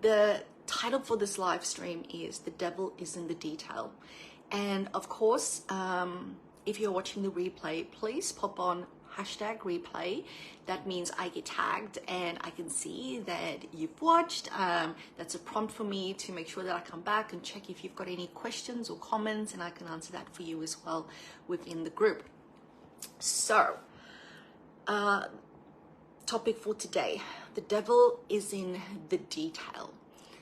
The title for this live stream is "The Devil is in the Detail." And of course, if you're watching the replay, please pop on #replay. That means I get tagged and I can see that you've watched. That's a prompt for me to make sure that I come back and check if you've got any questions or comments, and I can answer that for you as well within the group. So, topic for today: the devil is in the detail.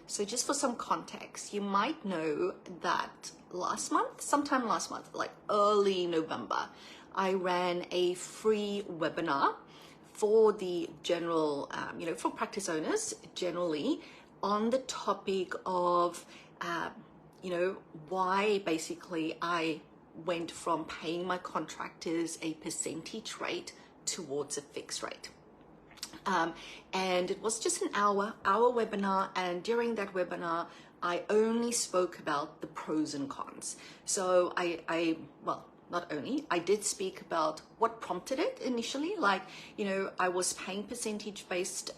So just for some context, you might know that sometime last month, like early November, I ran a free webinar for the general, for practice owners generally, on the topic of, why basically I went from paying my contractors a percentage rate towards a fixed rate. And it was just an hour webinar, and during that webinar I only spoke about the pros and cons. So I did speak about what prompted it initially, like, I was paying percentage based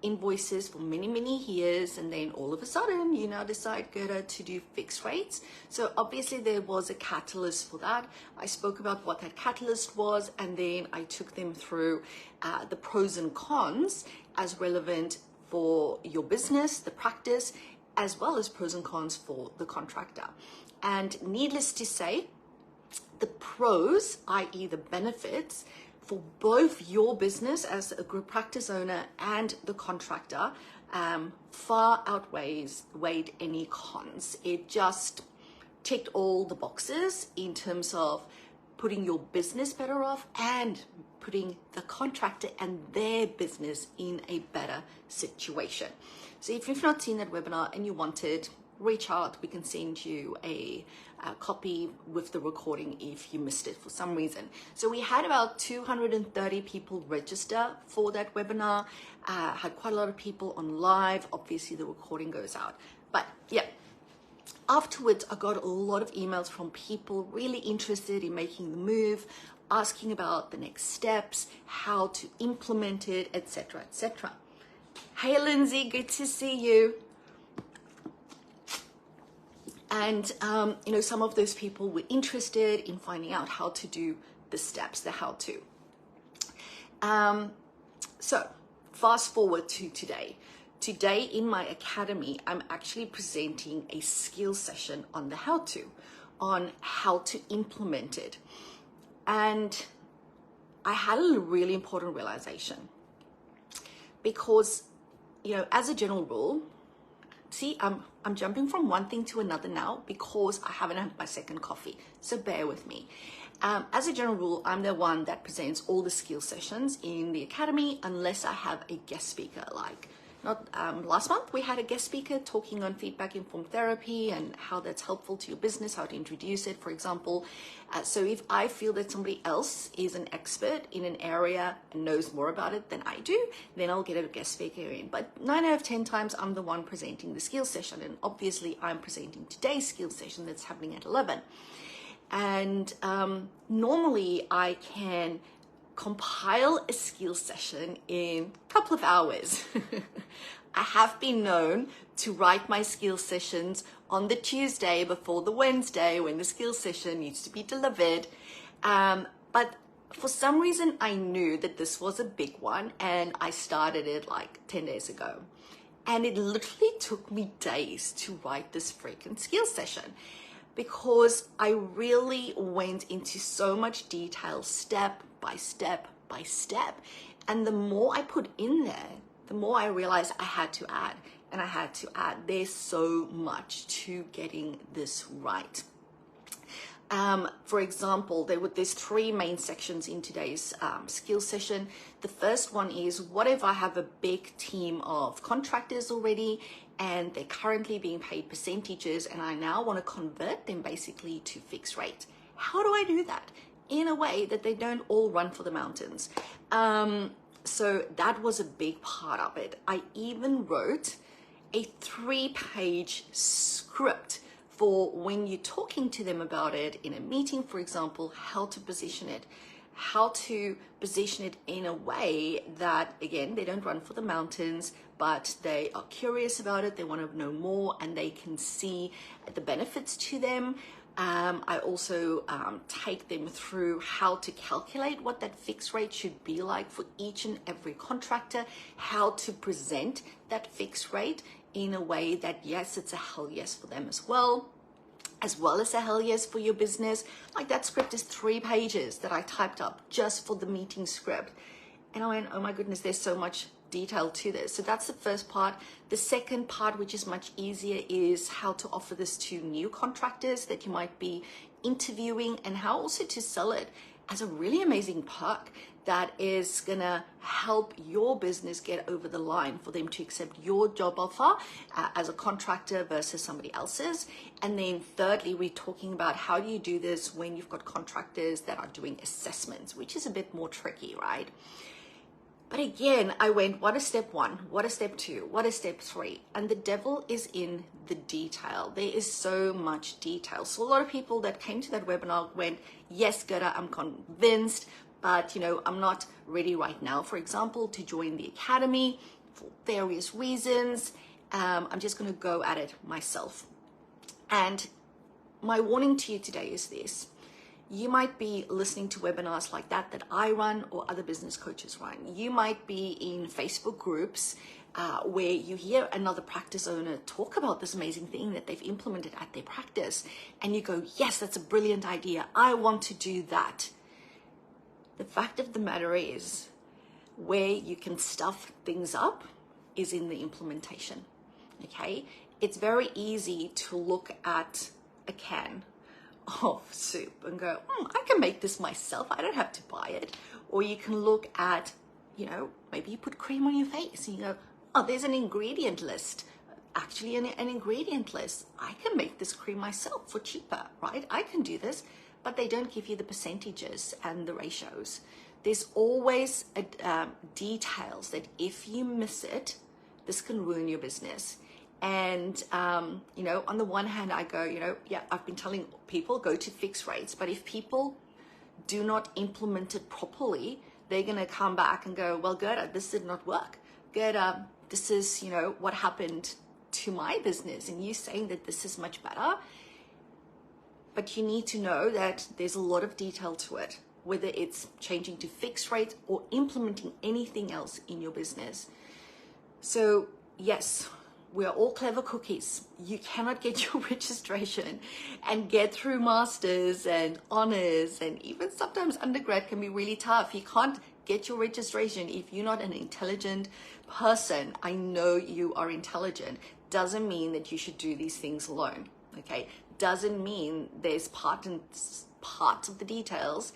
invoices for many years, and then all of a sudden you now decide, Gerda, to do fixed rates. So obviously there was a catalyst for that. I spoke about what that catalyst was, and then I took them through the pros and cons as relevant for your business, the practice, as well as pros and cons for the contractor. And needless to say, the pros, i.e. the benefits, for both your business as a group practice owner and the contractor, far outweighed any cons. It just ticked all the boxes in terms of putting your business better off and putting the contractor and their business in a better situation. So if you've not seen that webinar and you want it, reach out. We can send you a copy with the recording if you missed it for some reason. So we had about 230 people register for that webinar. Had quite a lot of people on live. Obviously the recording goes out, but yeah. Afterwards, I got a lot of emails from people really interested in making the move, asking about the next steps, how to implement it, etc., etc. Hey Lindsay, good to see you. And, some of those people were interested in finding out how to do the steps, the how-to. So fast forward to today. Today in my academy, I'm actually presenting a skill session on the how-to, on how to implement it. And I had a really important realization, because, as a general rule, see, I'm jumping from one thing to another now because I haven't had my second coffee, so bear with me. As a general rule, I'm the one that presents all the skill sessions in the academy unless I have a guest speaker. Like, last month we had a guest speaker talking on feedback informed therapy and how that's helpful to your business, how to introduce it, for example. So if I feel that somebody else is an expert in an area and knows more about it than I do, then I'll get a guest speaker in. But 9 out of 10 times I'm the one presenting the skill session, and obviously I'm presenting today's skill session that's happening at 11. And normally I can compile a skill session in a couple of hours. I have been known to write my skill sessions on the Tuesday before the Wednesday when the skill session needs to be delivered. But for some reason, I knew that this was a big one, and I started it like 10 days ago. And it literally took me days to write this freaking skill session, because I really went into so much detail, step by step by step. And the more I put in there, the more I realized I had to add, and I had to add. There's so much to getting this right. For example, there's 3 main sections in today's skill session. The first one is, what if I have a big team of contractors already and they're currently being paid percentages, and I now want to convert them basically to fixed rate? How do I do that in a way that they don't all run for the mountains? So that was a big part of it. I even wrote a 3-page script for when you're talking to them about it in a meeting, for example, how to position it, how to position it in a way that, again, they don't run for the mountains, but they are curious about it, they want to know more, and they can see the benefits to them. I also take them through how to calculate what that fixed rate should be like for each and every contractor, how to present that fixed rate in a way that, yes, it's a hell yes for them as well as a hell yes for your business. Like, that script is 3 pages that I typed up just for the meeting script. And I went, oh my goodness, there's so much detail to this. So that's the first part. The second part, which is much easier, is how to offer this to new contractors that you might be interviewing, and how also to sell it as a really amazing perk that is gonna help your business get over the line for them to accept your job offer as a contractor versus somebody else's. And then thirdly, we're talking about how do you do this when you've got contractors that are doing assessments, which is a bit more tricky, right? But again, I went, what is step 1? What is step 2? What is step 3? And the devil is in the detail. There is so much detail. So a lot of people that came to that webinar went, yes, Gerda, I'm convinced, but I'm not ready right now, for example, to join the academy for various reasons. I'm just going to go at it myself. And my warning to you today is this. You might be listening to webinars like that I run or other business coaches run. You might be in Facebook groups where you hear another practice owner talk about this amazing thing that they've implemented at their practice, and you go, yes, that's a brilliant idea. I want to do that. The fact of the matter is, where you can stuff things up is in the implementation, okay? It's very easy to look at a can of soup and go, I can make this myself. I don't have to buy it. Or you can look at, maybe you put cream on your face and you go, oh, there's an ingredient list. Actually, an ingredient list. I can make this cream myself for cheaper, right? I can do this. But they don't give you the percentages and the ratios. There's always details that if you miss it, this can ruin your business. And, on the one hand, I go, I've been telling people go to fixed rates, but if people do not implement it properly, they're going to come back and go, well, Gerda, this did not work. Gerda, this is, what happened to my business, and you saying that this is much better. But you need to know that there's a lot of detail to it, whether it's changing to fixed rates or implementing anything else in your business. So yes, we are all clever cookies. You cannot get your registration and get through masters and honors, and even sometimes undergrad can be really tough. You can't get your registration if you're not an intelligent person. I know you are intelligent. Doesn't mean that you should do these things alone, okay? Doesn't mean there's parts of the details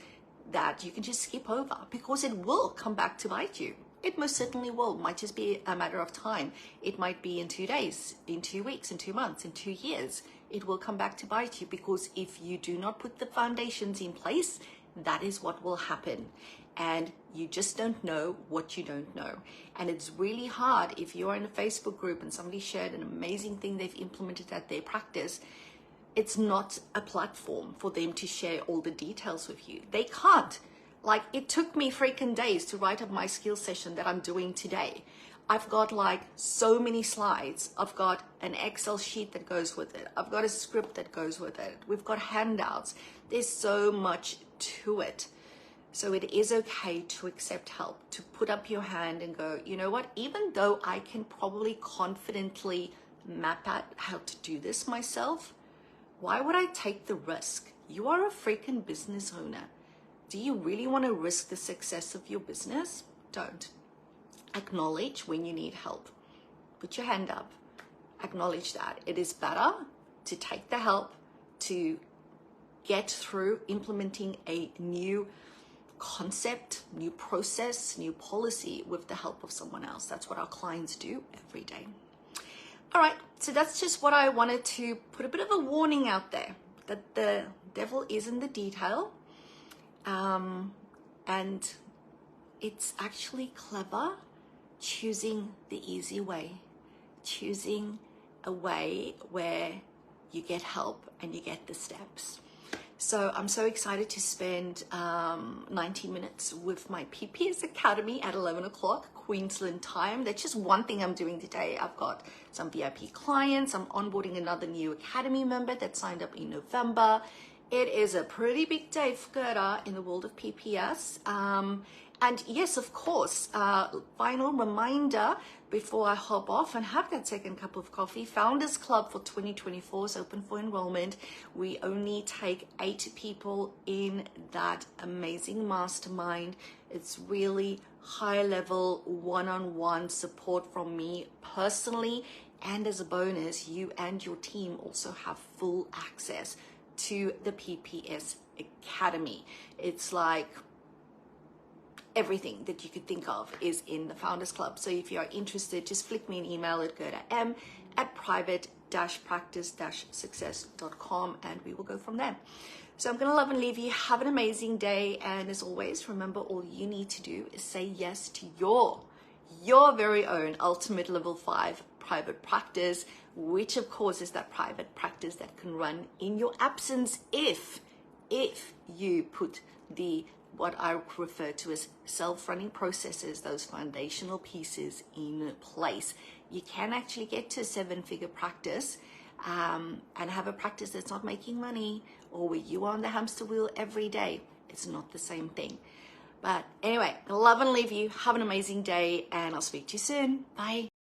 that you can just skip over, because it will come back to bite you. It most certainly will. It might just be a matter of time. It might be in 2 days, in 2 weeks, in 2 months, in 2 years. It will come back to bite you, because if you do not put the foundations in place, that is what will happen. And you just don't know what you don't know. And it's really hard if you're in a Facebook group and somebody shared an amazing thing they've implemented at their practice. It's not a platform for them to share all the details with you. They can't. Like, it took me freaking days to write up my skill session that I'm doing today. I've got like so many slides. I've got an Excel sheet that goes with it. I've got a script that goes with it. We've got handouts. There's so much to it. So it is okay to accept help, to put up your hand and go, you know what, even though I can probably confidently map out how to do this myself, why would I take the risk? You are a freaking business owner. Do you really want to risk the success of your business? Don't. Acknowledge when you need help. Put your hand up. Acknowledge that. It is better to take the help, to get through implementing a new concept, new process, new policy with the help of someone else. That's what our clients do every day. All right, so that's just what I wanted to put a bit of a warning out there, that the devil is in the detail. And it's actually clever choosing the easy way, choosing a way where you get help and you get the steps. So I'm so excited to spend 90 minutes with my PPS Academy at 11 o'clock Queensland time. That's just one thing I'm doing today. I've got some VIP clients. I'm onboarding another new Academy member that signed up in November. It is a pretty big day for Gerda in the world of PPS. And yes, of course, final reminder before I hop off and have that second cup of coffee, Founders Club for 2024 is open for enrollment. We only take 8 people in that amazing mastermind. It's really high level one-on-one support from me personally. And as a bonus, you and your team also have full access to the PPS Academy. It's like everything that you could think of is in the Founders Club. So if you are interested, just flick me an email at gerda@private-practice-success.com and we will go from there. So I'm going to love and leave you. Have an amazing day. And as always, remember, all you need to do is say yes to your very own ultimate level 5 private practice, which of course is that private practice that can run in your absence if you put what I refer to as self-running processes, those foundational pieces in place. You can actually get to a 7-figure practice and have a practice that's not making money, or where you are on the hamster wheel every day. It's not the same thing. But anyway, love and leave you. Have an amazing day, and I'll speak to you soon. Bye.